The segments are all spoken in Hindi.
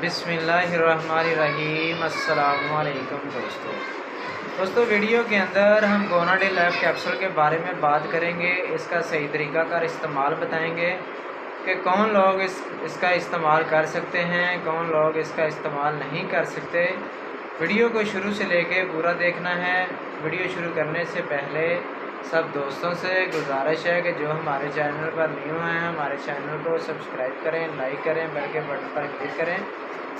बिस्मिल्लाहिर्रहमानिर्रहीम। अस्सलामुअलैकुम दोस्तों, वीडियो के अंदर हम गोनाडिल ऐप कैप्सूल के बारे में बात करेंगे। इसका सही तरीक़ाकार इस्तेमाल बताएंगे कि कौन लोग इसका इस्तेमाल कर सकते हैं, कौन लोग इसका इस्तेमाल नहीं कर सकते। वीडियो को शुरू से लेके पूरा देखना है। वीडियो शुरू करने से पहले सब दोस्तों से गुजारिश है कि जो हमारे चैनल पर न्यू हैं हमारे चैनल को सब्सक्राइब करें, लाइक करें, बेल के बटन पर क्लिक करें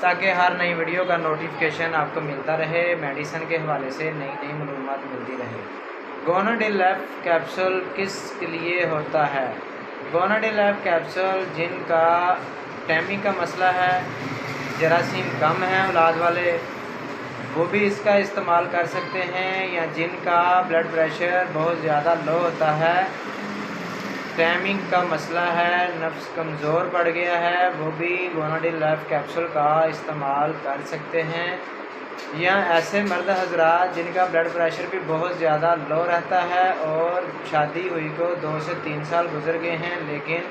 ताकि हर नई वीडियो का नोटिफिकेशन आपको मिलता रहे। मेडिसिन के हवाले से नई नई मालूमात मिलती रहे। गोनाडिल ऐप कैप्सूल किस लिए होता है? गोनाडिल ऐप कैप्सूल जिनका टैमी का मसला है, जरासीम कम है औलाद वाले, वो भी इसका इस्तेमाल कर सकते हैं। या जिनका ब्लड प्रेशर बहुत ज़्यादा लो होता है, टाइमिंग का मसला है, नफ्स कमज़ोर पड़ गया है, वो भी गोनाडिल ऐप कैप्सूल का इस्तेमाल कर सकते हैं। या ऐसे मर्द हजरात जिनका ब्लड प्रेशर भी बहुत ज़्यादा लो रहता है और शादी हुई को 2 से 3 साल गुजर गए हैं लेकिन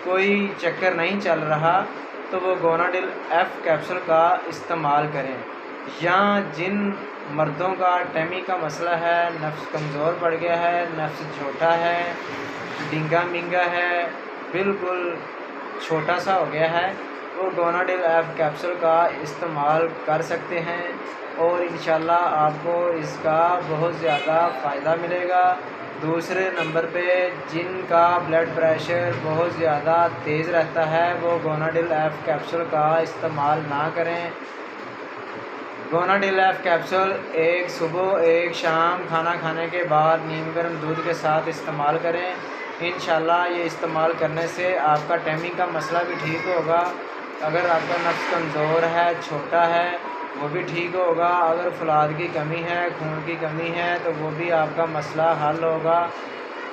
कोई चक्कर नहीं चल रहा, तो वो गोनाडिल ऐप कैप्सूल का इस्तेमाल करें। या जिन मर्दों का टैमी का मसला है, नफ्स कमज़ोर पड़ गया है, नफ्स छोटा है, डिंगा मिंगा है, बिल्कुल छोटा सा हो गया है, वो गोनाडिल ऐप कैप्सूल का इस्तेमाल कर सकते हैं और इंशाल्लाह आपको इसका बहुत ज़्यादा फ़ायदा मिलेगा। दूसरे नंबर पे जिनका ब्लड प्रेशर बहुत ज़्यादा तेज़ रहता है वो गोनाडिल ऐप कैप्सूल का इस्तेमाल ना करें। गोनाडिल ऐप कैप्सूल एक सुबह एक शाम खाना खाने के बाद नीम गर्म दूध के साथ इस्तेमाल करें। इंशाल्लाह ये इस्तेमाल करने से आपका टैमी का मसला भी ठीक होगा। अगर आपका नफ्स कमज़ोर है, छोटा है, वो भी ठीक होगा। अगर फौलाद की कमी है, खून की कमी है, तो वो भी आपका मसला हल होगा।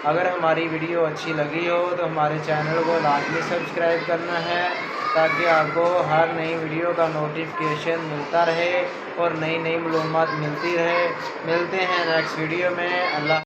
अगर हमारी वीडियो अच्छी लगी हो तो हमारे चैनल को लाजमी सब्सक्राइब करना है ताकि आपको हर नई वीडियो का नोटिफिकेशन मिलता रहे और नई नई मालूमात मिलती रहे। मिलते हैं नेक्स्ट वीडियो में। अल्लाह।